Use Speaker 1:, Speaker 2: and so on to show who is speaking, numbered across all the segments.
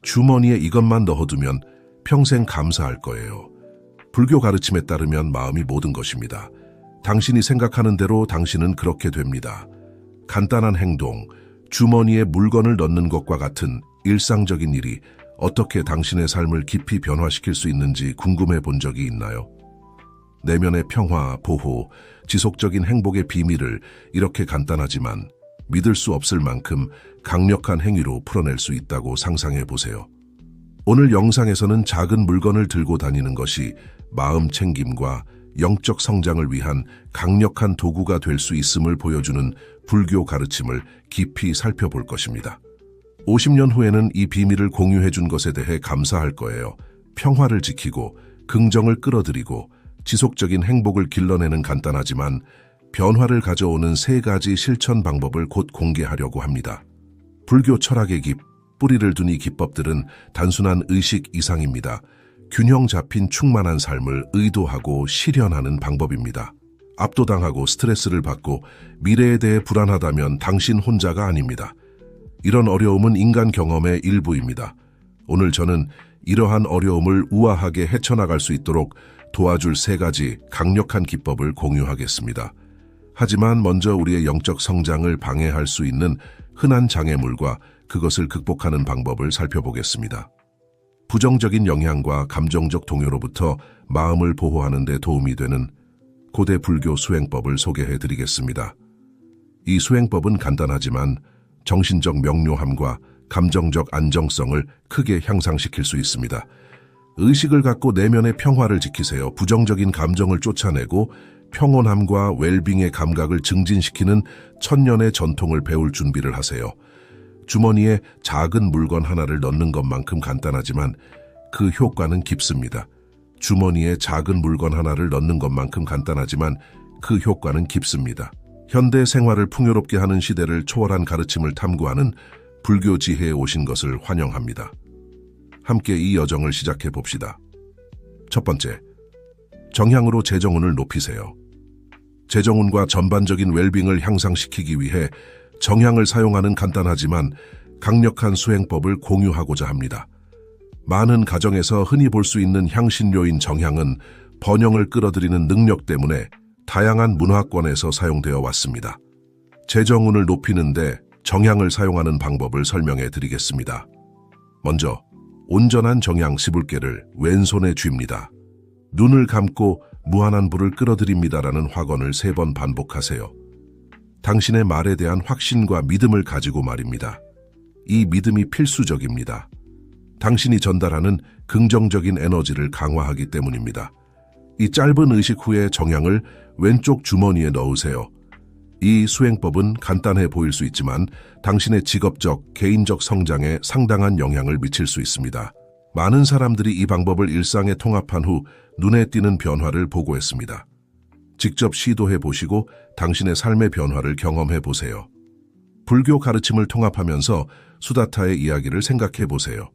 Speaker 1: 주머니에 이것만 넣어두면 평생 감사할 거예요. 불교 가르침에 따르면 마음이 모든 것입니다. 당신이 생각하는 대로 당신은 그렇게 됩니다. 간단한 행동, 주머니에 물건을 넣는 것과 같은 일상적인 일이 어떻게 당신의 삶을 깊이 변화시킬 수 있는지 궁금해 본 적이 있나요? 내면의 평화, 보호, 지속적인 행복의 비밀을 이렇게 간단하지만 믿을 수 없을 만큼 강력한 행위로 풀어낼 수 있다고 상상해 보세요. 오늘 영상에서는 작은 물건을 들고 다니는 것이 마음 챙김과 영적 성장을 위한 강력한 도구가 될 수 있음을 보여주는 불교 가르침을 깊이 살펴볼 것입니다. 50년 후에는 이 비밀을 공유해 준 것에 대해 감사할 거예요. 평화를 지키고 긍정을 끌어들이고 지속적인 행복을 길러내는 간단하지만 변화를 가져오는 3가지 실천 방법을 곧 공개하려고 합니다. 불교 철학의 뿌리를 둔 이 기법들은 단순한 의식 이상입니다. 균형 잡힌 충만한 삶을 의도하고 실현하는 방법입니다. 압도당하고 스트레스를 받고 미래에 대해 불안하다면 당신 혼자가 아닙니다. 이런 어려움은 인간 경험의 일부입니다. 오늘 저는 이러한 어려움을 우아하게 헤쳐나갈 수 있도록 도와줄 3가지 강력한 기법을 공유하겠습니다. 하지만 먼저 우리의 영적 성장을 방해할 수 있는 흔한 장애물과 그것을 극복하는 방법을 살펴보겠습니다. 부정적인 영향과 감정적 동요로부터 마음을 보호하는 데 도움이 되는 고대 불교 수행법을 소개해 드리겠습니다. 이 수행법은 간단하지만 정신적 명료함과 감정적 안정성을 크게 향상시킬 수 있습니다. 의식을 갖고 내면의 평화를 지키세요. 부정적인 감정을 쫓아내고 평온함과 웰빙의 감각을 증진시키는 천년의 전통을 배울 준비를 하세요. 주머니에 작은 물건 하나를 넣는 것만큼 간단하지만 그 효과는 깊습니다. 주머니에 작은 물건 하나를 넣는 것만큼 간단하지만 그 효과는 깊습니다. 현대 생활을 풍요롭게 하는 시대를 초월한 가르침을 탐구하는 불교 지혜에 오신 것을 환영합니다. 함께 이 여정을 시작해 봅시다. 첫 번째, 정향으로 재정운을 높이세요. 재정운과 전반적인 웰빙을 향상시키기 위해 정향을 사용하는 간단하지만 강력한 수행법을 공유하고자 합니다. 많은 가정에서 흔히 볼 수 있는 향신료인 정향은 번영을 끌어들이는 능력 때문에 다양한 문화권에서 사용되어 왔습니다. 재정운을 높이는데 정향을 사용하는 방법을 설명해 드리겠습니다. 먼저 온전한 정향 11개를 왼손에 쥡니다. 눈을 감고 무한한 불을 끌어들입니다라는 확언을 3번 반복하세요. 당신의 말에 대한 확신과 믿음을 가지고 말입니다. 이 믿음이 필수적입니다. 당신이 전달하는 긍정적인 에너지를 강화하기 때문입니다. 이 짧은 의식 후에 정향을 왼쪽 주머니에 넣으세요. 이 수행법은 간단해 보일 수 있지만 당신의 직업적, 개인적 성장에 상당한 영향을 미칠 수 있습니다. 많은 사람들이 이 방법을 일상에 통합한 후 눈에 띄는 변화를 보고했습니다. 직접 시도해 보시고 당신의 삶의 변화를 경험해 보세요. 불교 가르침을 통합하면서 수다타의 이야기를 생각해 보세요.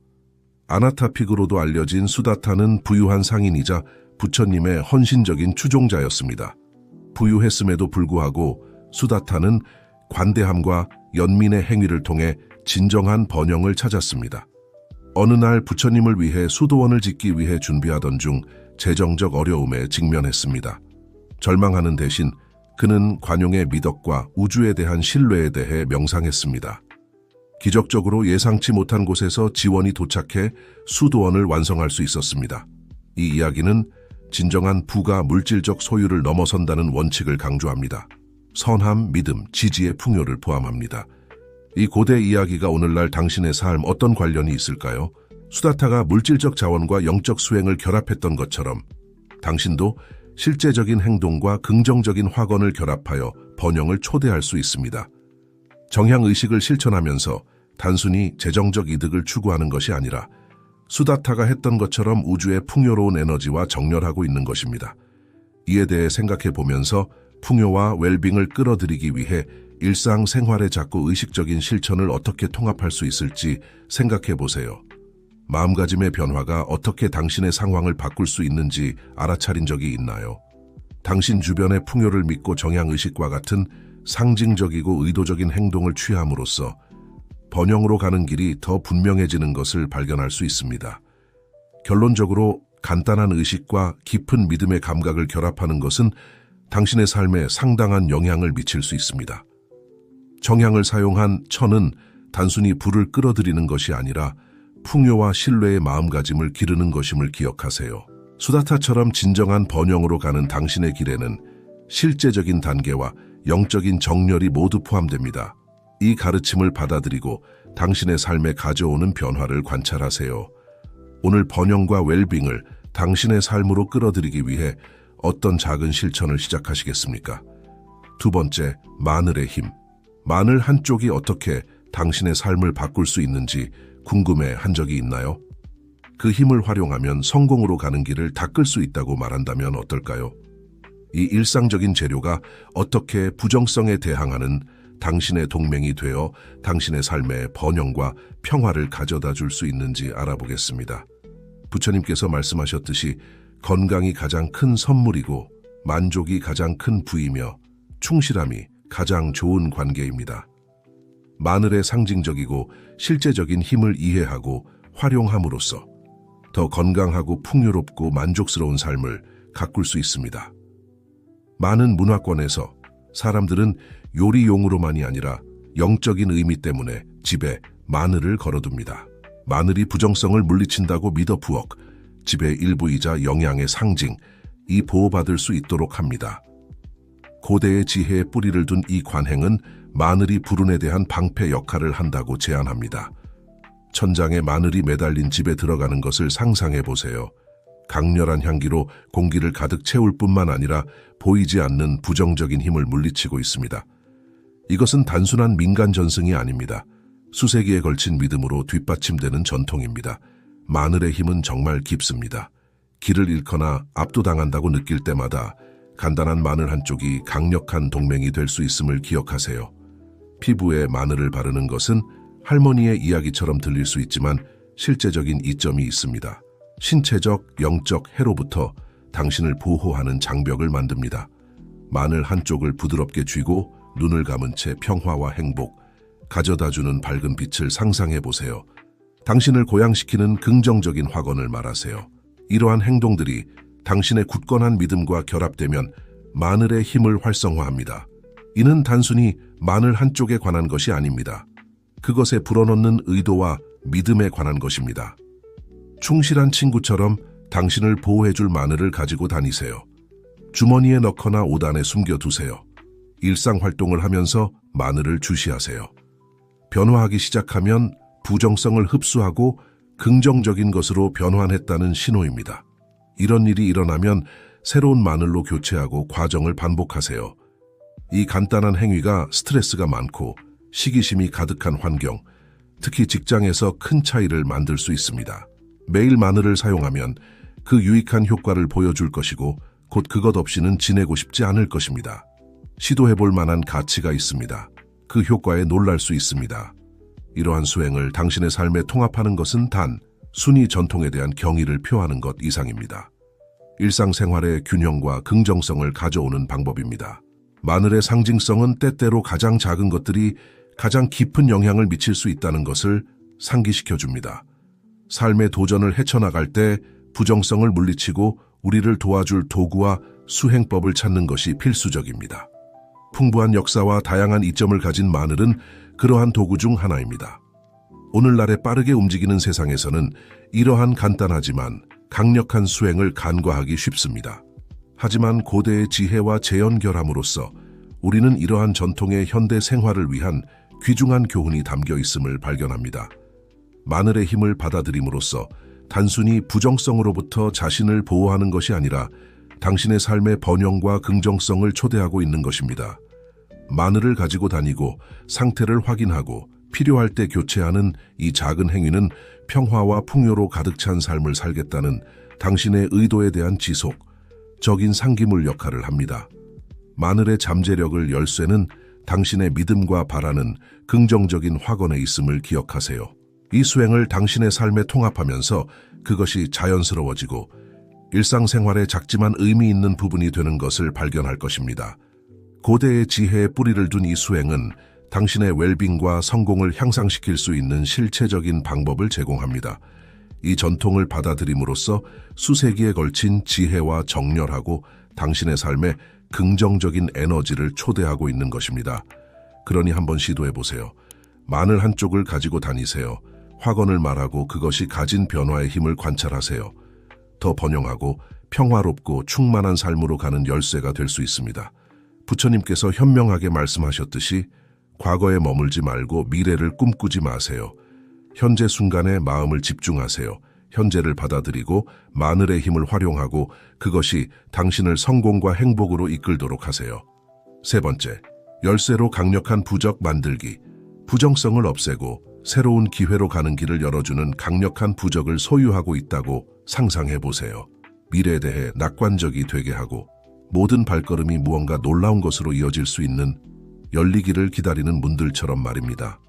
Speaker 1: 아나타픽으로도 알려진 수다타는 부유한 상인이자 부처님의 헌신적인 추종자였습니다. 부유했음에도 불구하고 수다타는 관대함과 연민의 행위를 통해 진정한 번영을 찾았습니다. 어느 날 부처님을 위해 수도원을 짓기 위해 준비하던 중 재정적 어려움에 직면했습니다. 절망하는 대신 그는 관용의 미덕과 우주에 대한 신뢰에 대해 명상했습니다. 기적적으로 예상치 못한 곳에서 지원이 도착해 수도원을 완성할 수 있었습니다. 이 이야기는 진정한 부가 물질적 소유를 넘어선다는 원칙을 강조합니다. 선함, 믿음, 지지의 풍요를 포함합니다. 이 고대 이야기가 오늘날 당신의 삶 어떤 관련이 있을까요? 수다타가 물질적 자원과 영적 수행을 결합했던 것처럼 당신도 실제적인 행동과 긍정적인 확언을 결합하여 번영을 초대할 수 있습니다. 정향의식을 실천하면서 단순히 재정적 이득을 추구하는 것이 아니라 수다타가 했던 것처럼 우주의 풍요로운 에너지와 정렬하고 있는 것입니다. 이에 대해 생각해 보면서 풍요와 웰빙을 끌어들이기 위해 일상생활에 자꾸 의식적인 실천을 어떻게 통합할 수 있을지 생각해 보세요. 마음가짐의 변화가 어떻게 당신의 상황을 바꿀 수 있는지 알아차린 적이 있나요? 당신 주변의 풍요를 믿고 정향의식과 같은 상징적이고 의도적인 행동을 취함으로써 번영으로 가는 길이 더 분명해지는 것을 발견할 수 있습니다. 결론적으로 간단한 의식과 깊은 믿음의 감각을 결합하는 것은 당신의 삶에 상당한 영향을 미칠 수 있습니다. 정향을 사용한 천은 단순히 불을 끌어들이는 것이 아니라 풍요와 신뢰의 마음가짐을 기르는 것임을 기억하세요. 수다타처럼 진정한 번영으로 가는 당신의 길에는 실제적인 단계와 영적인 정렬이 모두 포함됩니다. 이 가르침을 받아들이고 당신의 삶에 가져오는 변화를 관찰하세요. 오늘 번영과 웰빙을 당신의 삶으로 끌어들이기 위해 어떤 작은 실천을 시작하시겠습니까? 두 번째, 마늘의 힘. 마늘 한 쪽이 어떻게 당신의 삶을 바꿀 수 있는지 궁금해 한 적이 있나요? 그 힘을 활용하면 성공으로 가는 길을 닦을 수 있다고 말한다면 어떨까요? 이 일상적인 재료가 어떻게 부정성에 대항하는 당신의 동맹이 되어 당신의 삶에 번영과 평화를 가져다 줄 수 있는지 알아보겠습니다. 부처님께서 말씀하셨듯이 건강이 가장 큰 선물이고 만족이 가장 큰 부이며 충실함이 가장 좋은 관계입니다. 마늘의 상징적이고 실제적인 힘을 이해하고 활용함으로써 더 건강하고 풍요롭고 만족스러운 삶을 가꿀 수 있습니다. 많은 문화권에서 사람들은 요리용으로만이 아니라 영적인 의미 때문에 집에 마늘을 걸어둡니다. 마늘이 부정성을 물리친다고 믿어 부엌, 집의 일부이자 영양의 상징, 이 보호받을 수 있도록 합니다. 고대의 지혜에 뿌리를 둔 이 관행은 마늘이 불운에 대한 방패 역할을 한다고 제안합니다. 천장에 마늘이 매달린 집에 들어가는 것을 상상해 보세요. 강렬한 향기로 공기를 가득 채울 뿐만 아니라 보이지 않는 부정적인 힘을 물리치고 있습니다. 이것은 단순한 민간 전승이 아닙니다. 수세기에 걸친 믿음으로 뒷받침되는 전통입니다. 마늘의 힘은 정말 깊습니다. 길을 잃거나 압도당한다고 느낄 때마다 간단한 마늘 한 쪽이 강력한 동맹이 될 수 있음을 기억하세요. 피부에 마늘을 바르는 것은 할머니의 이야기처럼 들릴 수 있지만 실제적인 이점이 있습니다. 신체적, 영적 해로부터 당신을 보호하는 장벽을 만듭니다. 마늘 한쪽을 부드럽게 쥐고 눈을 감은 채 평화와 행복, 가져다주는 밝은 빛을 상상해 보세요. 당신을 고양시키는 긍정적인 확언을 말하세요. 이러한 행동들이 당신의 굳건한 믿음과 결합되면 마늘의 힘을 활성화합니다. 이는 단순히 마늘 한쪽에 관한 것이 아닙니다. 그것에 불어넣는 의도와 믿음에 관한 것입니다. 충실한 친구처럼 당신을 보호해줄 마늘을 가지고 다니세요. 주머니에 넣거나 옷 안에 숨겨두세요. 일상 활동을 하면서 마늘을 주시하세요. 변화하기 시작하면 부정성을 흡수하고 긍정적인 것으로 변환했다는 신호입니다. 이런 일이 일어나면 새로운 마늘로 교체하고 과정을 반복하세요. 이 간단한 행위가 스트레스가 많고 시기심이 가득한 환경, 특히 직장에서 큰 차이를 만들 수 있습니다. 매일 마늘을 사용하면 그 유익한 효과를 보여줄 것이고 곧 그것 없이는 지내고 싶지 않을 것입니다. 시도해볼 만한 가치가 있습니다. 그 효과에 놀랄 수 있습니다. 이러한 수행을 당신의 삶에 통합하는 것은 단 순위 전통에 대한 경의를 표하는 것 이상입니다. 일상생활의 균형과 긍정성을 가져오는 방법입니다. 마늘의 상징성은 때때로 가장 작은 것들이 가장 깊은 영향을 미칠 수 있다는 것을 상기시켜줍니다. 삶의 도전을 헤쳐나갈 때 부정성을 물리치고 우리를 도와줄 도구와 수행법을 찾는 것이 필수적입니다. 풍부한 역사와 다양한 이점을 가진 마늘은 그러한 도구 중 하나입니다. 오늘날의 빠르게 움직이는 세상에서는 이러한 간단하지만 강력한 수행을 간과하기 쉽습니다. 하지만 고대의 지혜와 재연결함으로써 우리는 이러한 전통의 현대 생활을 위한 귀중한 교훈이 담겨 있음을 발견합니다. 마늘의 힘을 받아들임으로써 단순히 부정성으로부터 자신을 보호하는 것이 아니라 당신의 삶의 번영과 긍정성을 초대하고 있는 것입니다. 마늘을 가지고 다니고 상태를 확인하고 필요할 때 교체하는 이 작은 행위는 평화와 풍요로 가득 찬 삶을 살겠다는 당신의 의도에 대한 지속적인 상기물 역할을 합니다. 마늘의 잠재력을 열쇠는 당신의 믿음과 바라는 긍정적인 확언에 있음을 기억하세요. 이 수행을 당신의 삶에 통합하면서 그것이 자연스러워지고 일상생활에 작지만 의미 있는 부분이 되는 것을 발견할 것입니다. 고대의 지혜에 뿌리를 둔 이 수행은 당신의 웰빙과 성공을 향상시킬 수 있는 실체적인 방법을 제공합니다. 이 전통을 받아들임으로써 수세기에 걸친 지혜와 정렬하고 당신의 삶에 긍정적인 에너지를 초대하고 있는 것입니다. 그러니 한번 시도해보세요. 마늘 한쪽을 가지고 다니세요. 확언을 말하고 그것이 가진 변화의 힘을 관찰하세요. 더 번영하고 평화롭고 충만한 삶으로 가는 열쇠가 될 수 있습니다. 부처님께서 현명하게 말씀하셨듯이 과거에 머물지 말고 미래를 꿈꾸지 마세요. 현재 순간에 마음을 집중하세요. 현재를 받아들이고 마늘의 힘을 활용하고 그것이 당신을 성공과 행복으로 이끌도록 하세요. 세 번째, 열쇠로 강력한 부적 만들기. 부정성을 없애고 새로운 기회로 가는 길을 열어주는 강력한 부적을 소유하고 있다고 상상해 보세요. 미래에 대해 낙관적이 되게 하고 모든 발걸음이 무언가 놀라운 것으로 이어질 수 있는 열리기를 기다리는 문들처럼 말입니다.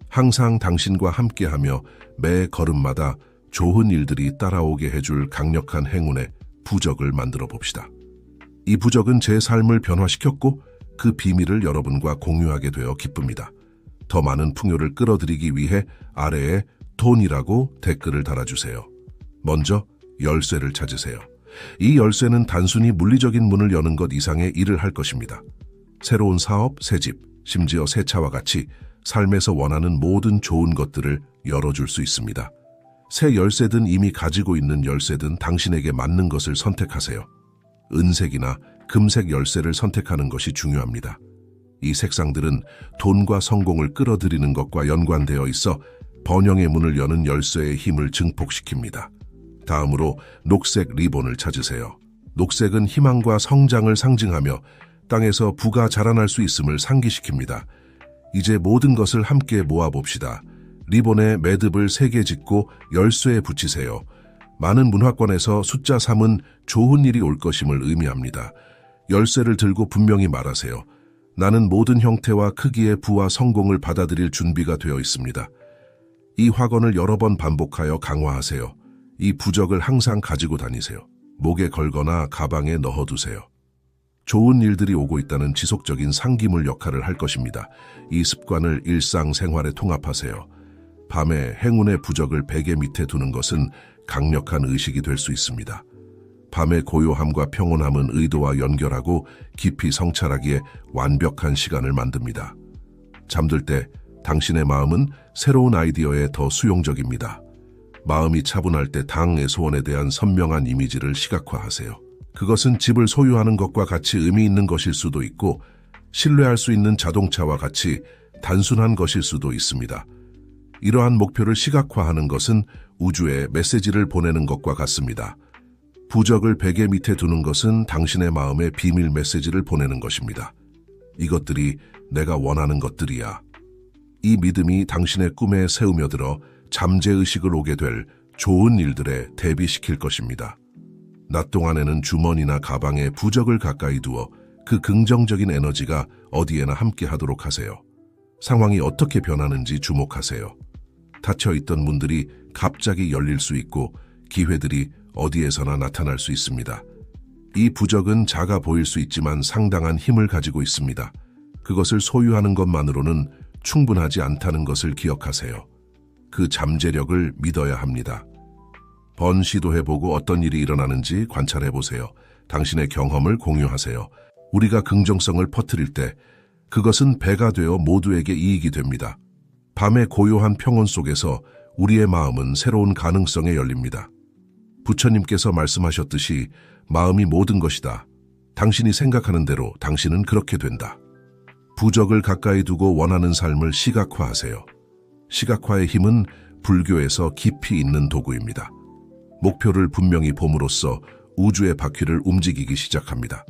Speaker 1: 항상 당신과 함께하며 매 걸음마다 좋은 일들이 따라오게 해줄 강력한 행운의 부적을 만들어 봅시다. 이 부적은 제 삶을 변화시켰고 그 비밀을 여러분과 공유하게 되어 기쁩니다. 더 많은 풍요를 끌어들이기 위해 아래에 돈이라고 댓글을 달아주세요. 먼저 열쇠를 찾으세요. 이 열쇠는 단순히 물리적인 문을 여는 것 이상의 일을 할 것입니다. 새로운 사업, 새 집, 심지어 새 차와 같이 삶에서 원하는 모든 좋은 것들을 열어줄 수 있습니다. 새 열쇠든 이미 가지고 있는 열쇠든 당신에게 맞는 것을 선택하세요. 은색이나 금색 열쇠를 선택하는 것이 중요합니다. 이 색상들은 돈과 성공을 끌어들이는 것과 연관되어 있어 번영의 문을 여는 열쇠의 힘을 증폭시킵니다. 다음으로 녹색 리본을 찾으세요. 녹색은 희망과 성장을 상징하며 땅에서 부가 자라날 수 있음을 상기시킵니다. 이제 모든 것을 함께 모아봅시다. 리본에 매듭을 3개 짓고 열쇠에 붙이세요. 많은 문화권에서 숫자 3은 좋은 일이 올 것임을 의미합니다. 열쇠를 들고 분명히 말하세요. 나는 모든 형태와 크기의 부와 성공을 받아들일 준비가 되어 있습니다. 이 확언을 여러 번 반복하여 강화하세요. 이 부적을 항상 가지고 다니세요. 목에 걸거나 가방에 넣어두세요. 좋은 일들이 오고 있다는 지속적인 상기물 역할을 할 것입니다. 이 습관을 일상생활에 통합하세요. 밤에 행운의 부적을 베개 밑에 두는 것은 강력한 의식이 될 수 있습니다. 밤의 고요함과 평온함은 의도와 연결하고 깊이 성찰하기에 완벽한 시간을 만듭니다. 잠들 때 당신의 마음은 새로운 아이디어에 더 수용적입니다. 마음이 차분할 때 당의 소원에 대한 선명한 이미지를 시각화하세요. 그것은 집을 소유하는 것과 같이 의미 있는 것일 수도 있고 신뢰할 수 있는 자동차와 같이 단순한 것일 수도 있습니다. 이러한 목표를 시각화하는 것은 우주에 메시지를 보내는 것과 같습니다. 부적을 베개 밑에 두는 것은 당신의 마음에 비밀 메시지를 보내는 것입니다. 이것들이 내가 원하는 것들이야. 이 믿음이 당신의 꿈에 새우며들어 잠재의식을 오게 될 좋은 일들에 대비시킬 것입니다. 낮 동안에는 주머니나 가방에 부적을 가까이 두어 그 긍정적인 에너지가 어디에나 함께 하도록 하세요. 상황이 어떻게 변하는지 주목하세요. 닫혀있던 문들이 갑자기 열릴 수 있고 기회들이 어디에서나 나타날 수 있습니다. 이 부적은 작아 보일 수 있지만 상당한 힘을 가지고 있습니다. 그것을 소유하는 것만으로는 충분하지 않다는 것을 기억하세요. 그 잠재력을 믿어야 합니다. 시도해보고 어떤 일이 일어나는지 관찰해보세요. 당신의 경험을 공유하세요. 우리가 긍정성을 퍼뜨릴 때 그것은 배가 되어 모두에게 이익이 됩니다. 밤의 고요한 평온 속에서 우리의 마음은 새로운 가능성에 열립니다. 부처님께서 말씀하셨듯이 마음이 모든 것이다. 당신이 생각하는 대로 당신은 그렇게 된다. 부적을 가까이 두고 원하는 삶을 시각화하세요. 시각화의 힘은 불교에서 깊이 있는 도구입니다. 목표를 분명히 봄으로써 우주의 바퀴를 움직이기 시작합니다.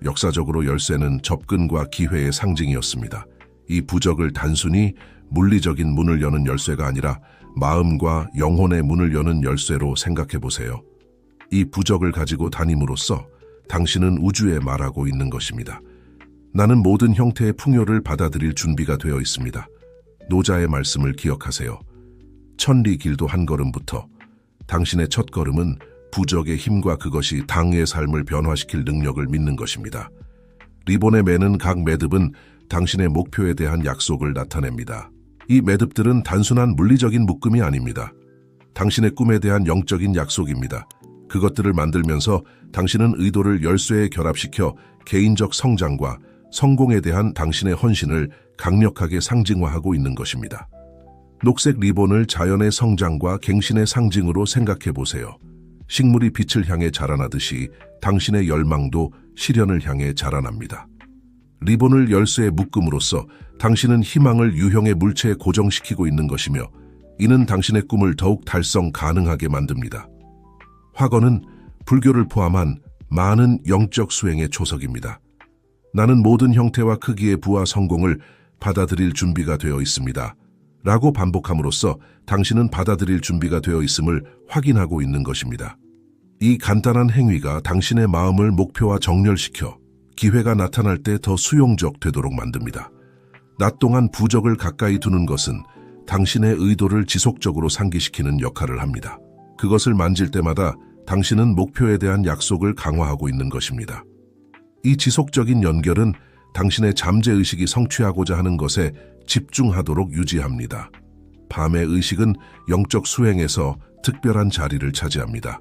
Speaker 1: 역사적으로 열쇠는 접근과 기회의 상징이었습니다. 이 부적을 단순히 물리적인 문을 여는 열쇠가 아니라 마음과 영혼의 문을 여는 열쇠로 생각해 보세요. 이 부적을 가지고 다님으로써 당신은 우주에 말하고 있는 것입니다. 나는 모든 형태의 풍요를 받아들일 준비가 되어 있습니다. 노자의 말씀을 기억하세요. 천리 길도 한 걸음부터. 당신의 첫 걸음은 부적의 힘과 그것이 당의 삶을 변화시킬 능력을 믿는 것입니다. 리본에 매는 각 매듭은 당신의 목표에 대한 약속을 나타냅니다. 이 매듭들은 단순한 물리적인 묶음이 아닙니다. 당신의 꿈에 대한 영적인 약속입니다. 그것들을 만들면서 당신은 의도를 열쇠에 결합시켜 개인적 성장과 성공에 대한 당신의 헌신을 강력하게 상징화하고 있는 것입니다. 녹색 리본을 자연의 성장과 갱신의 상징으로 생각해 보세요. 식물이 빛을 향해 자라나듯이 당신의 열망도 실현을 향해 자라납니다. 리본을 열쇠에 묶음으로써 당신은 희망을 유형의 물체에 고정시키고 있는 것이며 이는 당신의 꿈을 더욱 달성 가능하게 만듭니다. 화건은 불교를 포함한 많은 영적 수행의 초석입니다. 나는 모든 형태와 크기의 부와 성공을 받아들일 준비가 되어 있습니다. 라고 반복함으로써 당신은 받아들일 준비가 되어 있음을 확인하고 있는 것입니다. 이 간단한 행위가 당신의 마음을 목표와 정렬시켜 기회가 나타날 때 더 수용적 되도록 만듭니다. 낮 동안 부적을 가까이 두는 것은 당신의 의도를 지속적으로 상기시키는 역할을 합니다. 그것을 만질 때마다 당신은 목표에 대한 약속을 강화하고 있는 것입니다. 이 지속적인 연결은 당신의 잠재의식이 성취하고자 하는 것에 집중하도록 유지합니다. 밤의 의식은 영적 수행에서 특별한 자리를 차지합니다.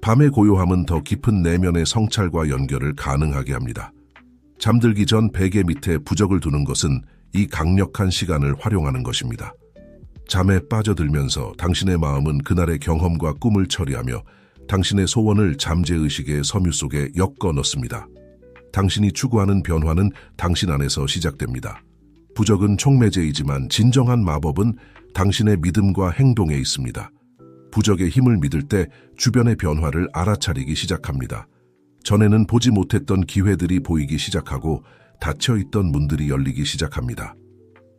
Speaker 1: 밤의 고요함은 더 깊은 내면의 성찰과 연결을 가능하게 합니다. 잠들기 전 베개 밑에 부적을 두는 것은 이 강력한 시간을 활용하는 것입니다. 잠에 빠져들면서 당신의 마음은 그날의 경험과 꿈을 처리하며 당신의 소원을 잠재의식의 섬유 속에 엮어 넣습니다. 당신이 추구하는 변화는 당신 안에서 시작됩니다. 부적은 촉매제이지만 진정한 마법은 당신의 믿음과 행동에 있습니다. 부적의 힘을 믿을 때 주변의 변화를 알아차리기 시작합니다. 전에는 보지 못했던 기회들이 보이기 시작하고 닫혀있던 문들이 열리기 시작합니다.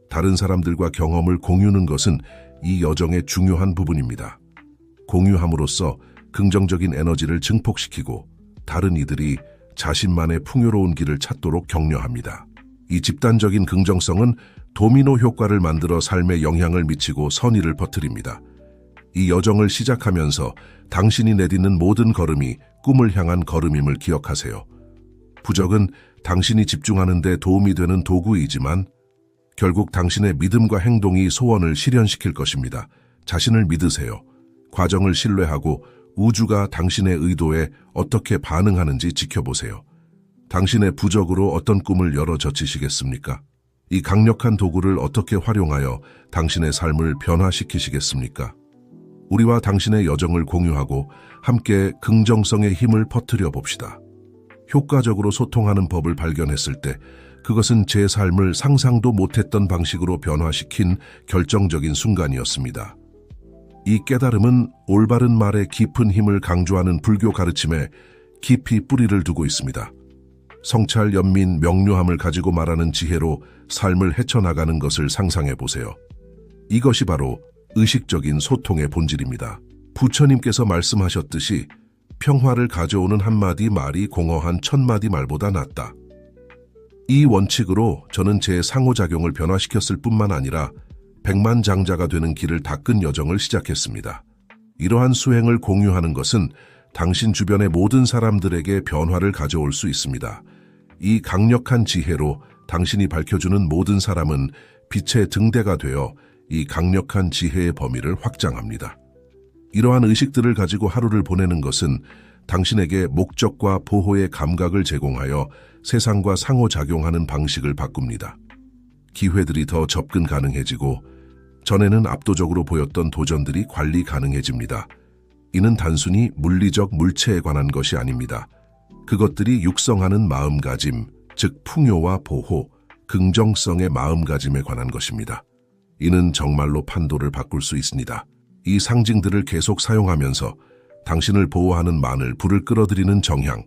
Speaker 1: 다른 사람들과 경험을 공유하는 것은 이 여정의 중요한 부분입니다. 공유함으로써 긍정적인 에너지를 증폭시키고 다른 이들이 자신만의 풍요로운 길을 찾도록 격려합니다. 이 집단적인 긍정성은 도미노 효과를 만들어 삶에 영향을 미치고 선의를 퍼뜨립니다. 이 여정을 시작하면서 당신이 내딛는 모든 걸음이 꿈을 향한 걸음임을 기억하세요. 부적은 당신이 집중하는 데 도움이 되는 도구이지만 결국 당신의 믿음과 행동이 소원을 실현시킬 것입니다. 자신을 믿으세요. 과정을 신뢰하고 우주가 당신의 의도에 어떻게 반응하는지 지켜보세요. 당신의 부적으로 어떤 꿈을 열어젖히시겠습니까? 이 강력한 도구를 어떻게 활용하여 당신의 삶을 변화시키시겠습니까? 우리와 당신의 여정을 공유하고 함께 긍정성의 힘을 퍼뜨려 봅시다. 효과적으로 소통하는 법을 발견했을 때 그것은 제 삶을 상상도 못했던 방식으로 변화시킨 결정적인 순간이었습니다. 이 깨달음은 올바른 말의 깊은 힘을 강조하는 불교 가르침에 깊이 뿌리를 두고 있습니다. 성찰, 연민, 명료함을 가지고 말하는 지혜로 삶을 헤쳐나가는 것을 상상해 보세요. 이것이 바로 의식적인 소통의 본질입니다. 부처님께서 말씀하셨듯이 평화를 가져오는 한마디 말이 공허한 1000마디 말보다 낫다. 이 원칙으로 저는 제 상호작용을 변화시켰을 뿐만 아니라 백만장자가 되는 길을 닦은 여정을 시작했습니다. 이러한 수행을 공유하는 것은 당신 주변의 모든 사람들에게 변화를 가져올 수 있습니다. 이 강력한 지혜로 당신이 밝혀주는 모든 사람은 빛의 등대가 되어 이 강력한 지혜의 범위를 확장합니다. 이러한 의식들을 가지고 하루를 보내는 것은 당신에게 목적과 보호의 감각을 제공하여 세상과 상호작용하는 방식을 바꿉니다. 기회들이 더 접근 가능해지고 전에는 압도적으로 보였던 도전들이 관리 가능해집니다. 이는 단순히 물리적 물체에 관한 것이 아닙니다. 그것들이 육성하는 마음가짐, 즉 풍요와 보호, 긍정성의 마음가짐에 관한 것입니다. 이는 정말로 판도를 바꿀 수 있습니다. 이 상징들을 계속 사용하면서 당신을 보호하는 만을 불을 끌어들이는 정향,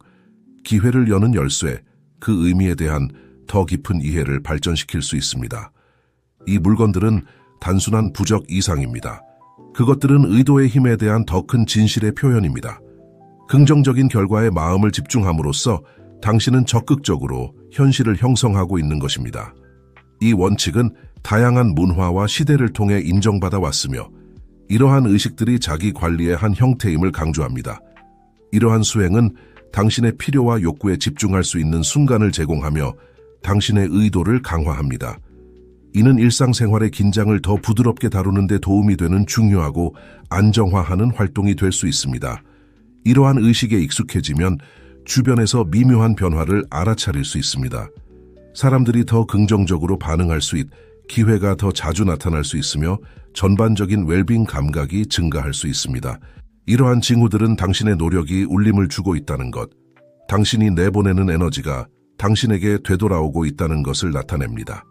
Speaker 1: 기회를 여는 열쇠, 그 의미에 대한 더 깊은 이해를 발전시킬 수 있습니다. 이 물건들은 단순한 부적 이상입니다. 그것들은 의도의 힘에 대한 더 큰 진실의 표현입니다. 긍정적인 결과에 마음을 집중함으로써 당신은 적극적으로 현실을 형성하고 있는 것입니다. 이 원칙은 다양한 문화와 시대를 통해 인정받아 왔으며 이러한 의식들이 자기 관리의 한 형태임을 강조합니다. 이러한 수행은 당신의 필요와 욕구에 집중할 수 있는 순간을 제공하며 당신의 의도를 강화합니다. 이는 일상생활의 긴장을 더 부드럽게 다루는 데 도움이 되는 중요하고 안정화하는 활동이 될 수 있습니다. 이러한 의식에 익숙해지면 주변에서 미묘한 변화를 알아차릴 수 있습니다. 사람들이 더 긍정적으로 반응할 수 있, 기회가 더 자주 나타날 수 있으며 전반적인 웰빙 감각이 증가할 수 있습니다. 이러한 징후들은 당신의 노력이 울림을 주고 있다는 것, 당신이 내보내는 에너지가 당신에게 되돌아오고 있다는 것을 나타냅니다.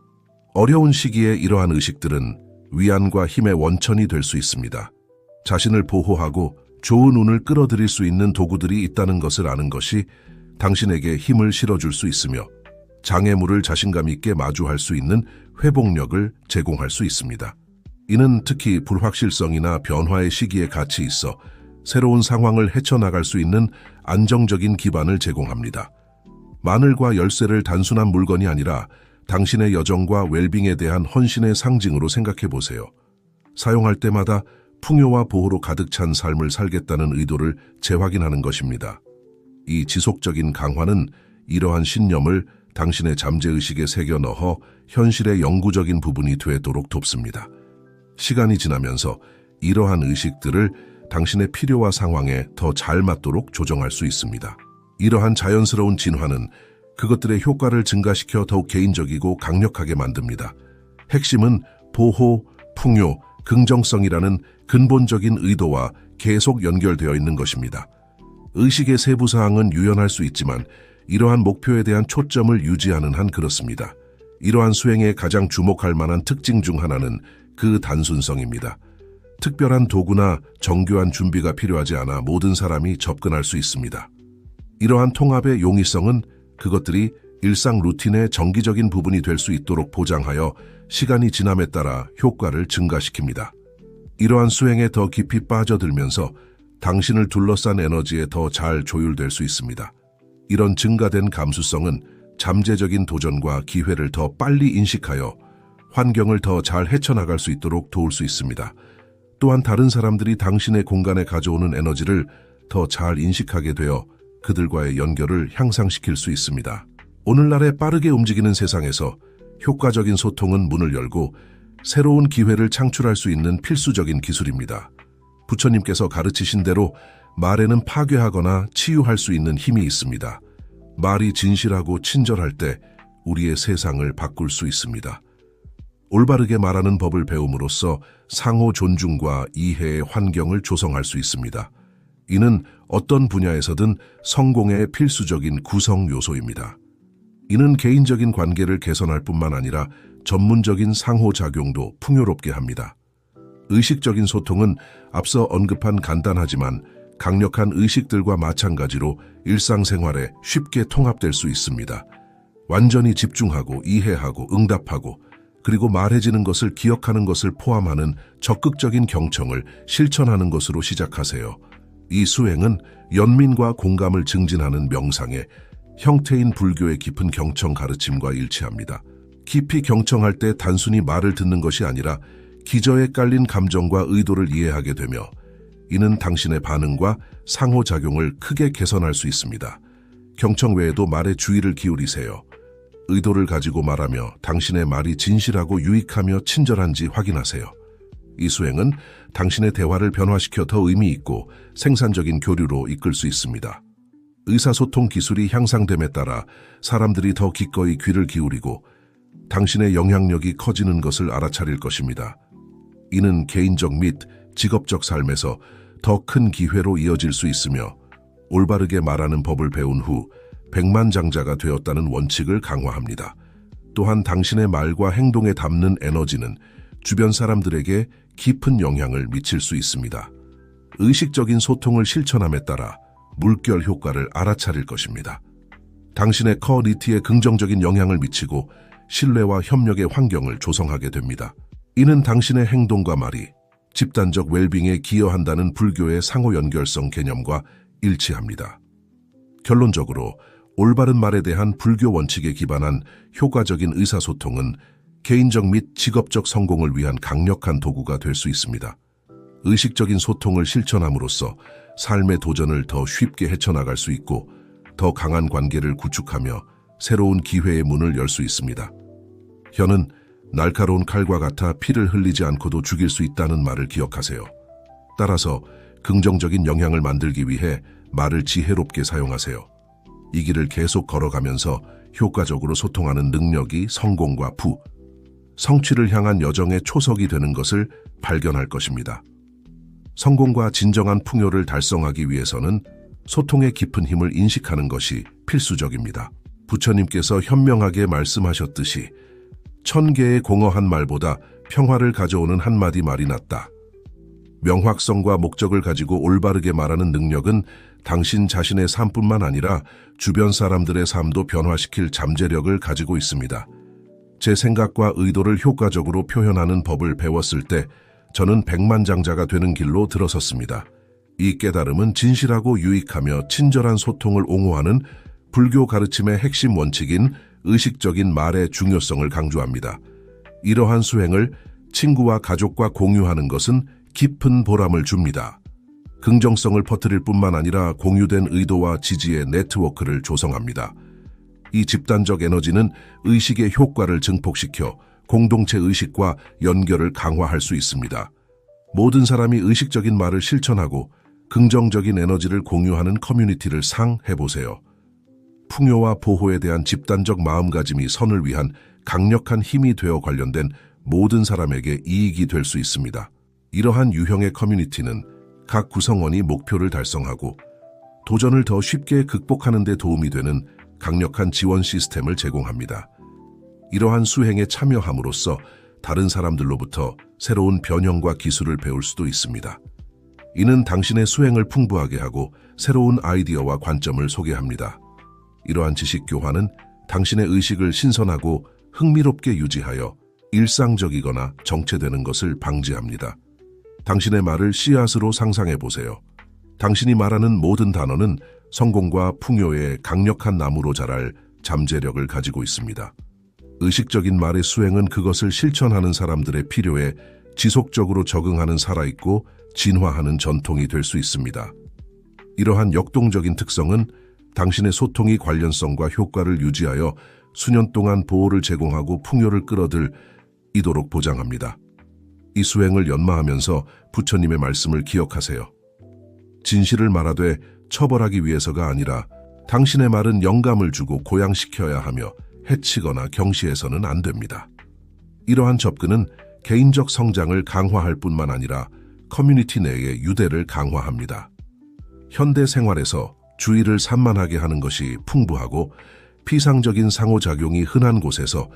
Speaker 1: 어려운 시기에 이러한 의식들은 위안과 힘의 원천이 될 수 있습니다. 자신을 보호하고 좋은 운을 끌어들일 수 있는 도구들이 있다는 것을 아는 것이 당신에게 힘을 실어줄 수 있으며 장애물을 자신감 있게 마주할 수 있는 회복력을 제공할 수 있습니다. 이는 특히 불확실성이나 변화의 시기에 같이 있어 새로운 상황을 헤쳐나갈 수 있는 안정적인 기반을 제공합니다. 마늘과 열쇠를 단순한 물건이 아니라 당신의 여정과 웰빙에 대한 헌신의 상징으로 생각해 보세요. 사용할 때마다 풍요와 보호로 가득 찬 삶을 살겠다는 의도를 재확인하는 것입니다. 이 지속적인 강화는 이러한 신념을 당신의 잠재의식에 새겨 넣어 현실의 영구적인 부분이 되도록 돕습니다. 시간이 지나면서 이러한 의식들을 당신의 필요와 상황에 더 잘 맞도록 조정할 수 있습니다. 이러한 자연스러운 진화는 그것들의 효과를 증가시켜 더욱 개인적이고 강력하게 만듭니다. 핵심은 보호, 풍요, 긍정성이라는 근본적인 의도와 계속 연결되어 있는 것입니다. 의식의 세부 사항은 유연할 수 있지만 이러한 목표에 대한 초점을 유지하는 한 그렇습니다. 이러한 수행에 가장 주목할 만한 특징 중 하나는 그 단순성입니다. 특별한 도구나 정교한 준비가 필요하지 않아 모든 사람이 접근할 수 있습니다. 이러한 통합의 용이성은 그것들이 일상 루틴의 정기적인 부분이 될 수 있도록 보장하여 시간이 지남에 따라 효과를 증가시킵니다. 이러한 수행에 더 깊이 빠져들면서 당신을 둘러싼 에너지에 더 잘 조율될 수 있습니다. 이런 증가된 감수성은 잠재적인 도전과 기회를 더 빨리 인식하여 환경을 더 잘 헤쳐나갈 수 있도록 도울 수 있습니다. 또한 다른 사람들이 당신의 공간에 가져오는 에너지를 더 잘 인식하게 되어 그들과의 연결을 향상시킬 수 있습니다. 오늘날의 빠르게 움직이는 세상에서 효과적인 소통은 문을 열고 새로운 기회를 창출할 수 있는 필수적인 기술입니다. 부처님께서 가르치신 대로 말에는 파괴하거나 치유할 수 있는 힘이 있습니다. 말이 진실하고 친절할 때 우리의 세상을 바꿀 수 있습니다. 올바르게 말하는 법을 배움으로써 상호 존중과 이해의 환경을 조성할 수 있습니다. 이는 어떤 분야에서든 성공의 필수적인 구성 요소입니다. 이는 개인적인 관계를 개선할 뿐만 아니라 전문적인 상호작용도 풍요롭게 합니다. 의식적인 소통은 앞서 언급한 간단하지만 강력한 의식들과 마찬가지로 일상생활에 쉽게 통합될 수 있습니다. 완전히 집중하고 이해하고 응답하고 그리고 말해지는 것을 기억하는 것을 포함하는 적극적인 경청을 실천하는 것으로 시작하세요. 이 수행은 연민과 공감을 증진하는 명상의 형태인 불교의 깊은 경청 가르침과 일치합니다. 깊이 경청할 때 단순히 말을 듣는 것이 아니라 기저에 깔린 감정과 의도를 이해하게 되며 이는 당신의 반응과 상호작용을 크게 개선할 수 있습니다. 경청 외에도 말에 주의를 기울이세요. 의도를 가지고 말하며 당신의 말이 진실하고 유익하며 친절한지 확인하세요. 이 수행은 당신의 대화를 변화시켜 더 의미 있고 생산적인 교류로 이끌 수 있습니다. 의사소통 기술이 향상됨에 따라 사람들이 더 기꺼이 귀를 기울이고 당신의 영향력이 커지는 것을 알아차릴 것입니다. 이는 개인적 및 직업적 삶에서 더 큰 기회로 이어질 수 있으며 올바르게 말하는 법을 배운 후 백만장자가 되었다는 원칙을 강화합니다. 또한 당신의 말과 행동에 담는 에너지는 주변 사람들에게 깊은 영향을 미칠 수 있습니다. 의식적인 소통을 실천함에 따라 물결 효과를 알아차릴 것입니다. 당신의 커리티에 긍정적인 영향을 미치고 신뢰와 협력의 환경을 조성하게 됩니다. 이는 당신의 행동과 말이 집단적 웰빙에 기여한다는 불교의 상호 연결성 개념과 일치합니다. 결론적으로 올바른 말에 대한 불교 원칙에 기반한 효과적인 의사소통은 개인적 및 직업적 성공을 위한 강력한 도구가 될 수 있습니다. 의식적인 소통을 실천함으로써 삶의 도전을 더 쉽게 헤쳐나갈 수 있고 더 강한 관계를 구축하며 새로운 기회의 문을 열 수 있습니다. 혀는 날카로운 칼과 같아 피를 흘리지 않고도 죽일 수 있다는 말을 기억하세요. 따라서 긍정적인 영향을 만들기 위해 말을 지혜롭게 사용하세요. 이 길을 계속 걸어가면서 효과적으로 소통하는 능력이 성공과 성취를 향한 여정의 초석이 되는 것을 발견할 것입니다. 성공과 진정한 풍요를 달성하기 위해서는 소통의 깊은 힘을 인식하는 것이 필수적입니다. 부처님께서 현명하게 말씀하셨듯이 1000개의 공허한 말보다 평화를 가져오는 한마디 말이 낫다. 명확성과 목적을 가지고 올바르게 말하는 능력은 당신 자신의 삶뿐만 아니라 주변 사람들의 삶도 변화시킬 잠재력을 가지고 있습니다. 제 생각과 의도를 효과적으로 표현하는 법을 배웠을 때 저는 백만장자가 되는 길로 들어섰습니다. 이 깨달음은 진실하고 유익하며 친절한 소통을 옹호하는 불교 가르침의 핵심 원칙인 의식적인 말의 중요성을 강조합니다. 이러한 수행을 친구와 가족과 공유하는 것은 깊은 보람을 줍니다. 긍정성을 퍼뜨릴 뿐만 아니라 공유된 의도와 지지의 네트워크를 조성합니다. 이 집단적 에너지는 의식의 효과를 증폭시켜 공동체 의식과 연결을 강화할 수 있습니다. 모든 사람이 의식적인 말을 실천하고 긍정적인 에너지를 공유하는 커뮤니티를 상해보세요. 풍요와 보호에 대한 집단적 마음가짐이 선을 위한 강력한 힘이 되어 관련된 모든 사람에게 이익이 될 수 있습니다. 이러한 유형의 커뮤니티는 각 구성원이 목표를 달성하고 도전을 더 쉽게 극복하는 데 도움이 되는 강력한 지원 시스템을 제공합니다. 이러한 수행에 참여함으로써 다른 사람들로부터 새로운 변형과 기술을 배울 수도 있습니다. 이는 당신의 수행을 풍부하게 하고 새로운 아이디어와 관점을 소개합니다. 이러한 지식 교환은 당신의 의식을 신선하고 흥미롭게 유지하여 일상적이거나 정체되는 것을 방지합니다. 당신의 말을 씨앗으로 상상해 보세요. 당신이 말하는 모든 단어는 성공과 풍요의 강력한 나무로 자랄 잠재력을 가지고 있습니다. 의식적인 말의 수행은 그것을 실천하는 사람들의 필요에 지속적으로 적응하는 살아있고 진화하는 전통이 될 수 있습니다. 이러한 역동적인 특성은 당신의 소통이 관련성과 효과를 유지하여 수년 동안 보호를 제공하고 풍요를 끌어들이도록 보장합니다. 이 수행을 연마하면서 부처님의 말씀을 기억하세요. 진실을 말하되 처벌하기 위해서가 아니라 당신의 말은 영감을 주고 고양시켜야 하며 해치거나 경시해서는 안 됩니다. 이러한 접근은 개인적 성장을 강화할 뿐만 아니라 커뮤니티 내의 유대를 강화합니다. 현대 생활에서 주의를 산만하게 하는 것이 풍부하고 피상적인 상호작용이 흔한 곳에서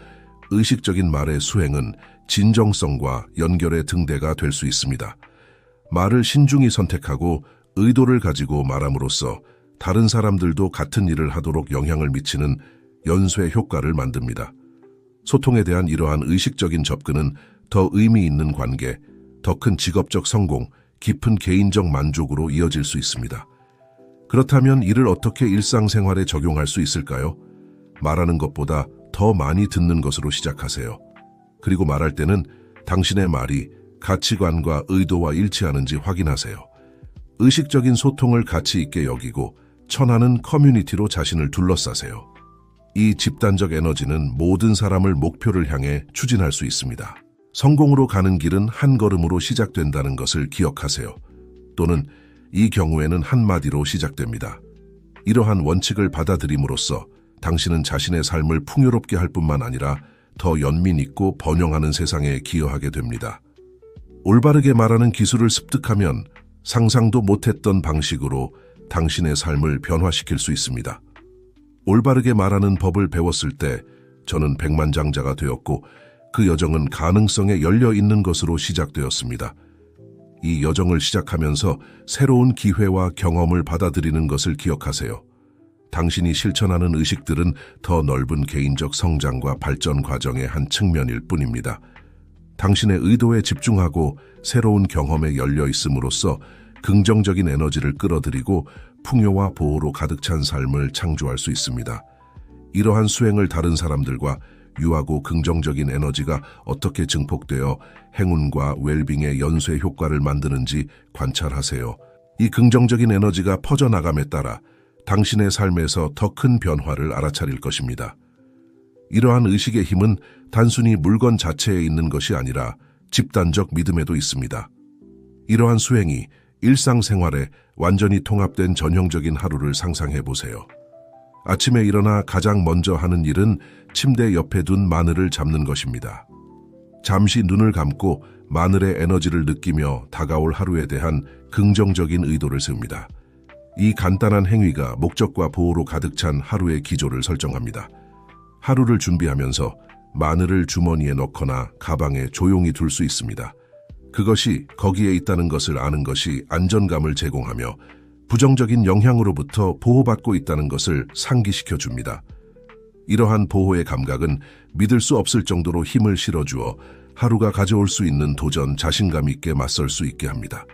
Speaker 1: 의식적인 말의 수행은 진정성과 연결의 등대가 될 수 있습니다. 말을 신중히 선택하고 의도를 가지고 말함으로써 다른 사람들도 같은 일을 하도록 영향을 미치는 연쇄 효과를 만듭니다. 소통에 대한 이러한 의식적인 접근은 더 의미 있는 관계, 더 큰 직업적 성공, 깊은 개인적 만족으로 이어질 수 있습니다. 그렇다면 이를 어떻게 일상생활에 적용할 수 있을까요? 말하는 것보다 더 많이 듣는 것으로 시작하세요. 그리고 말할 때는 당신의 말이 가치관과 의도와 일치하는지 확인하세요. 의식적인 소통을 가치 있게 여기고 천하는 커뮤니티로 자신을 둘러싸세요. 이 집단적 에너지는 모든 사람을 목표를 향해 추진할 수 있습니다. 성공으로 가는 길은 한 걸음으로 시작된다는 것을 기억하세요. 또는 이 경우에는 한마디로 시작됩니다. 이러한 원칙을 받아들임으로써 당신은 자신의 삶을 풍요롭게 할 뿐만 아니라 더 연민 있고 번영하는 세상에 기여하게 됩니다. 올바르게 말하는 기술을 습득하면 상상도 못했던 방식으로 당신의 삶을 변화시킬 수 있습니다. 올바르게 말하는 법을 배웠을 때 저는 백만장자가 되었고 그 여정은 가능성에 열려 있는 것으로 시작되었습니다. 이 여정을 시작하면서 새로운 기회와 경험을 받아들이는 것을 기억하세요. 당신이 실천하는 의식들은 더 넓은 개인적 성장과 발전 과정의 한 측면일 뿐입니다. 당신의 의도에 집중하고 새로운 경험에 열려 있음으로써 긍정적인 에너지를 끌어들이고 풍요와 보호로 가득 찬 삶을 창조할 수 있습니다. 이러한 수행을 다른 사람들과 유하고 긍정적인 에너지가 어떻게 증폭되어 행운과 웰빙의 연쇄 효과를 만드는지 관찰하세요. 이 긍정적인 에너지가 퍼져나감에 따라 당신의 삶에서 더 큰 변화를 알아차릴 것입니다. 이러한 의식의 힘은 단순히 물건 자체에 있는 것이 아니라 집단적 믿음에도 있습니다. 이러한 수행이 일상생활에 완전히 통합된 전형적인 하루를 상상해 보세요. 아침에 일어나 가장 먼저 하는 일은 침대 옆에 둔 마늘을 잡는 것입니다. 잠시 눈을 감고 마늘의 에너지를 느끼며 다가올 하루에 대한 긍정적인 의도를 세웁니다. 이 간단한 행위가 목적과 보호로 가득 찬 하루의 기조를 설정합니다. 하루를 준비하면서 마늘을 주머니에 넣거나 가방에 조용히 둘 수 있습니다. 그것이 거기에 있다는 것을 아는 것이 안정감을 제공하며 부정적인 영향으로부터 보호받고 있다는 것을 상기시켜 줍니다. 이러한 보호의 감각은 믿을 수 없을 정도로 힘을 실어주어 하루가 가져올 수 있는 도전 자신감 있게 맞설 수 있게 합니다.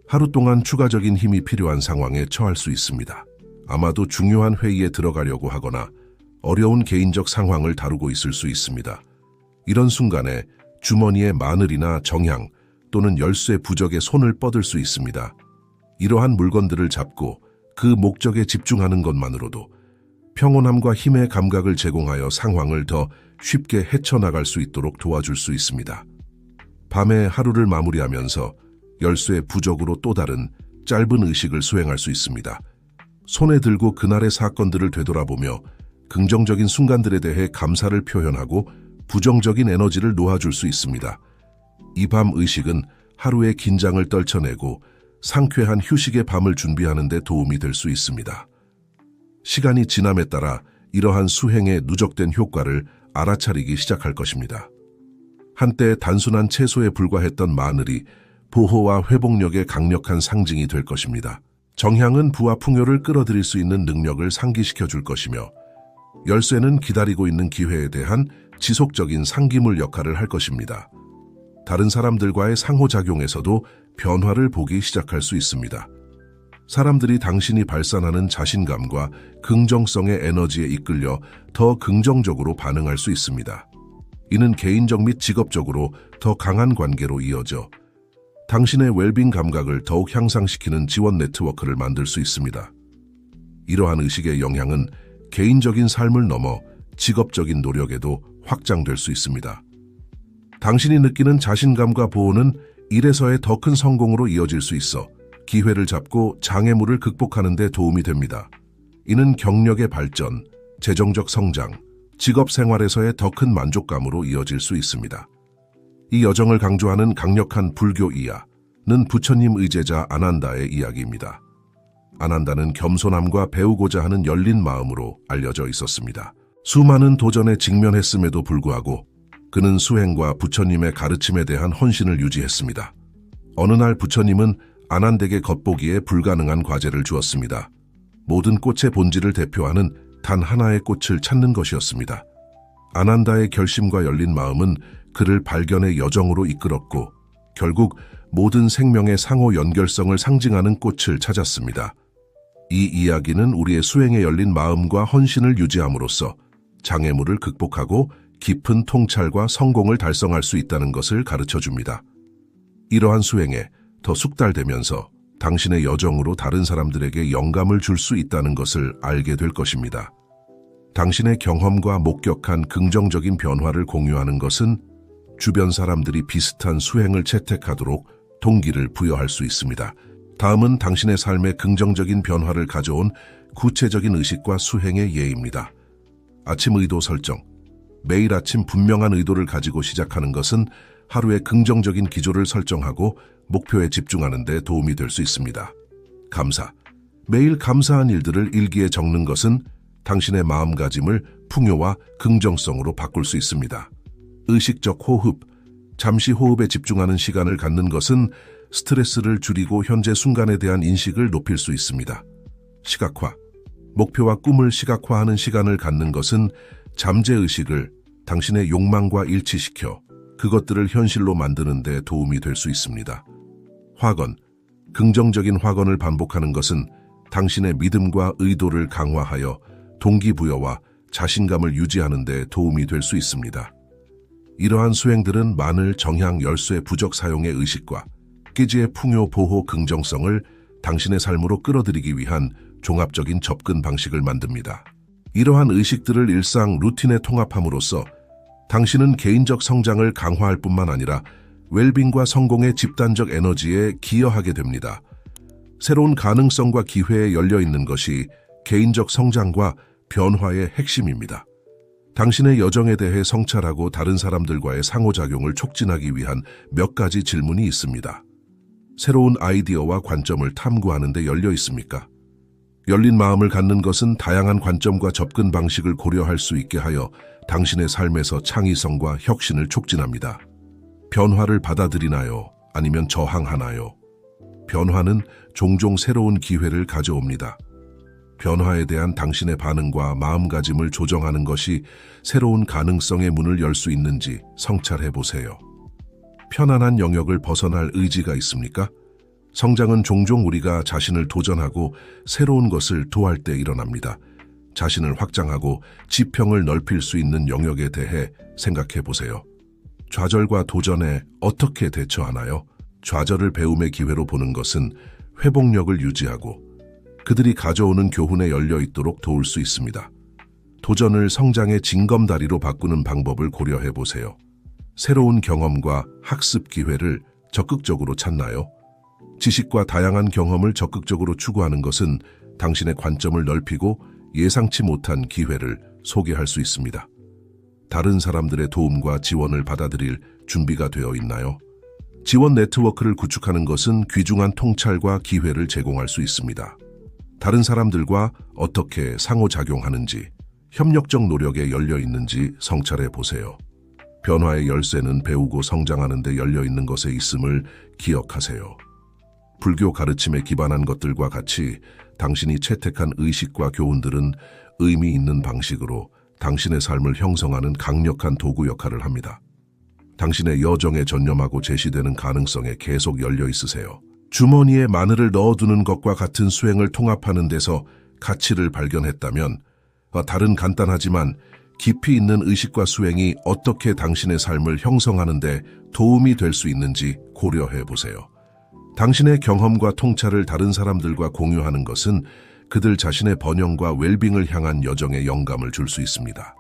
Speaker 1: 하루 동안 추가적인 힘이 필요한 상황에 처할 수 있습니다. 아마도 중요한 회의에 들어가려고 하거나 어려운 개인적 상황을 다루고 있을 수 있습니다. 이런 순간에 주머니에 마늘이나 정향 또는 열쇠 부적에 손을 뻗을 수 있습니다. 이러한 물건들을 잡고 그 목적에 집중하는 것만으로도 평온함과 힘의 감각을 제공하여 상황을 더 쉽게 헤쳐나갈 수 있도록 도와줄 수 있습니다. 밤에 하루를 마무리하면서 열쇠 부적으로 또 다른 짧은 의식을 수행할 수 있습니다. 손에 들고 그날의 사건들을 되돌아보며 긍정적인 순간들에 대해 감사를 표현하고 부정적인 에너지를 놓아줄 수 있습니다. 이 밤 의식은 하루의 긴장을 떨쳐내고 상쾌한 휴식의 밤을 준비하는 데 도움이 될 수 있습니다. 시간이 지남에 따라 이러한 수행의 누적된 효과를 알아차리기 시작할 것입니다. 한때 단순한 채소에 불과했던 마늘이 보호와 회복력의 강력한 상징이 될 것입니다. 정향은 부와 풍요를 끌어들일 수 있는 능력을 상기시켜 줄 것이며 열쇠는 기다리고 있는 기회에 대한 지속적인 상기물 역할을 할 것입니다. 다른 사람들과의 상호작용에서도 변화를 보기 시작할 수 있습니다. 사람들이 당신이 발산하는 자신감과 긍정성의 에너지에 이끌려 더 긍정적으로 반응할 수 있습니다. 이는 개인적 및 직업적으로 더 강한 관계로 이어져 당신의 웰빙 감각을 더욱 향상시키는 지원 네트워크를 만들 수 있습니다. 이러한 의식의 영향은 개인적인 삶을 넘어 직업적인 노력에도 확장될 수 있습니다. 당신이 느끼는 자신감과 보호는 일에서의 더 큰 성공으로 이어질 수 있어 기회를 잡고 장애물을 극복하는 데 도움이 됩니다. 이는 경력의 발전, 재정적 성장, 직업 생활에서의 더 큰 만족감으로 이어질 수 있습니다. 이 여정을 강조하는 강력한 불교 이야는 부처님 의제자 아난다의 이야기입니다. 아난다는 겸손함과 배우고자 하는 열린 마음으로 알려져 있었습니다. 수많은 도전에 직면했음에도 불구하고 그는 수행과 부처님의 가르침에 대한 헌신을 유지했습니다. 어느 날 부처님은 아난다에게 겉보기에 불가능한 과제를 주었습니다. 모든 꽃의 본질을 대표하는 단 하나의 꽃을 찾는 것이었습니다. 아난다의 결심과 열린 마음은 그를 발견의 여정으로 이끌었고 결국 모든 생명의 상호 연결성을 상징하는 꽃을 찾았습니다. 이 이야기는 우리의 수행에 열린 마음과 헌신을 유지함으로써 장애물을 극복하고 깊은 통찰과 성공을 달성할 수 있다는 것을 가르쳐줍니다. 이러한 수행에 더 숙달되면서 당신의 여정으로 다른 사람들에게 영감을 줄 수 있다는 것을 알게 될 것입니다. 당신의 경험과 목격한 긍정적인 변화를 공유하는 것은 주변 사람들이 비슷한 수행을 채택하도록 동기를 부여할 수 있습니다. 다음은 당신의 삶에 긍정적인 변화를 가져온 구체적인 의식과 수행의 예입니다. 아침 의도 설정. 매일 아침 분명한 의도를 가지고 시작하는 것은 하루의 긍정적인 기조를 설정하고 목표에 집중하는 데 도움이 될 수 있습니다. 감사. 매일 감사한 일들을 일기에 적는 것은 당신의 마음가짐을 풍요와 긍정성으로 바꿀 수 있습니다. 의식적 호흡. 잠시 호흡에 집중하는 시간을 갖는 것은 스트레스를 줄이고 현재 순간에 대한 인식을 높일 수 있습니다. 시각화. 목표와 꿈을 시각화하는 시간을 갖는 것은 잠재의식을 당신의 욕망과 일치시켜 그것들을 현실로 만드는 데 도움이 될 수 있습니다. 확언. 긍정적인 확언을 반복하는 것은 당신의 믿음과 의도를 강화하여 동기부여와 자신감을 유지하는 데 도움이 될 수 있습니다. 이러한 수행들은 마늘, 정향, 열쇠, 부적 사용의 의식과 끼지의 풍요, 보호, 긍정성을 당신의 삶으로 끌어들이기 위한 종합적인 접근 방식을 만듭니다. 이러한 의식들을 일상 루틴에 통합함으로써 당신은 개인적 성장을 강화할 뿐만 아니라 웰빙과 성공의 집단적 에너지에 기여하게 됩니다. 새로운 가능성과 기회에 열려 있는 것이 개인적 성장과 변화의 핵심입니다. 당신의 여정에 대해 성찰하고 다른 사람들과의 상호작용을 촉진하기 위한 몇 가지 질문이 있습니다. 새로운 아이디어와 관점을 탐구하는 데 열려 있습니까? 열린 마음을 갖는 것은 다양한 관점과 접근 방식을 고려할 수 있게 하여 당신의 삶에서 창의성과 혁신을 촉진합니다. 변화를 받아들이나요? 아니면 저항하나요? 변화는 종종 새로운 기회를 가져옵니다. 변화에 대한 당신의 반응과 마음가짐을 조정하는 것이 새로운 가능성의 문을 열 수 있는지 성찰해 보세요. 편안한 영역을 벗어날 의지가 있습니까? 성장은 종종 우리가 자신을 도전하고 새로운 것을 도할 때 일어납니다. 자신을 확장하고 지평을 넓힐 수 있는 영역에 대해 생각해 보세요. 좌절과 도전에 어떻게 대처하나요? 좌절을 배움의 기회로 보는 것은 회복력을 유지하고 그들이 가져오는 교훈에 열려 있도록 도울 수 있습니다. 도전을 성장의 징검다리로 바꾸는 방법을 고려해 보세요. 새로운 경험과 학습 기회를 적극적으로 찾나요? 지식과 다양한 경험을 적극적으로 추구하는 것은 당신의 관점을 넓히고 예상치 못한 기회를 소개할 수 있습니다. 다른 사람들의 도움과 지원을 받아들일 준비가 되어 있나요? 지원 네트워크를 구축하는 것은 귀중한 통찰과 기회를 제공할 수 있습니다. 다른 사람들과 어떻게 상호작용하는지, 협력적 노력에 열려 있는지 성찰해 보세요. 변화의 열쇠는 배우고 성장하는 데 열려 있는 것에 있음을 기억하세요. 불교 가르침에 기반한 것들과 같이 당신이 채택한 의식과 교훈들은 의미 있는 방식으로 당신의 삶을 형성하는 강력한 도구 역할을 합니다. 당신의 여정에 전념하고 제시되는 가능성에 계속 열려 있으세요. 주머니에 마늘을 넣어두는 것과 같은 수행을 통합하는 데서 가치를 발견했다면 다른 간단하지만 깊이 있는 의식과 수행이 어떻게 당신의 삶을 형성하는 데 도움이 될 수 있는지 고려해 보세요. 당신의 경험과 통찰을 다른 사람들과 공유하는 것은 그들 자신의 번영과 웰빙을 향한 여정에 영감을 줄 수 있습니다.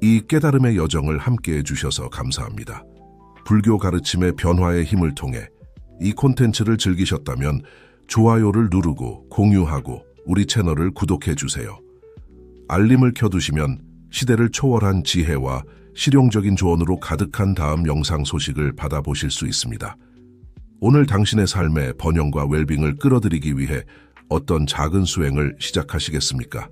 Speaker 1: 이 깨달음의 여정을 함께해 주셔서 감사합니다. 불교 가르침의 변화의 힘을 통해 이 콘텐츠를 즐기셨다면 좋아요를 누르고 공유하고 우리 채널을 구독해 주세요. 알림을 켜두시면 시대를 초월한 지혜와 실용적인 조언으로 가득한 다음 영상 소식을 받아보실 수 있습니다. 오늘 당신의 삶의 번영과 웰빙을 끌어들이기 위해 어떤 작은 수행을 시작하시겠습니까?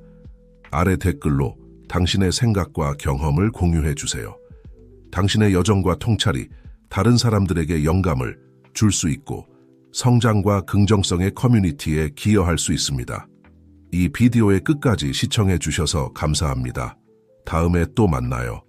Speaker 1: 아래 댓글로 당신의 생각과 경험을 공유해 주세요. 당신의 여정과 통찰이 다른 사람들에게 영감을 줄 수 있고 성장과 긍정성의 커뮤니티에 기여할 수 있습니다. 이 비디오의 끝까지 시청해 주셔서 감사합니다. 다음에 또 만나요.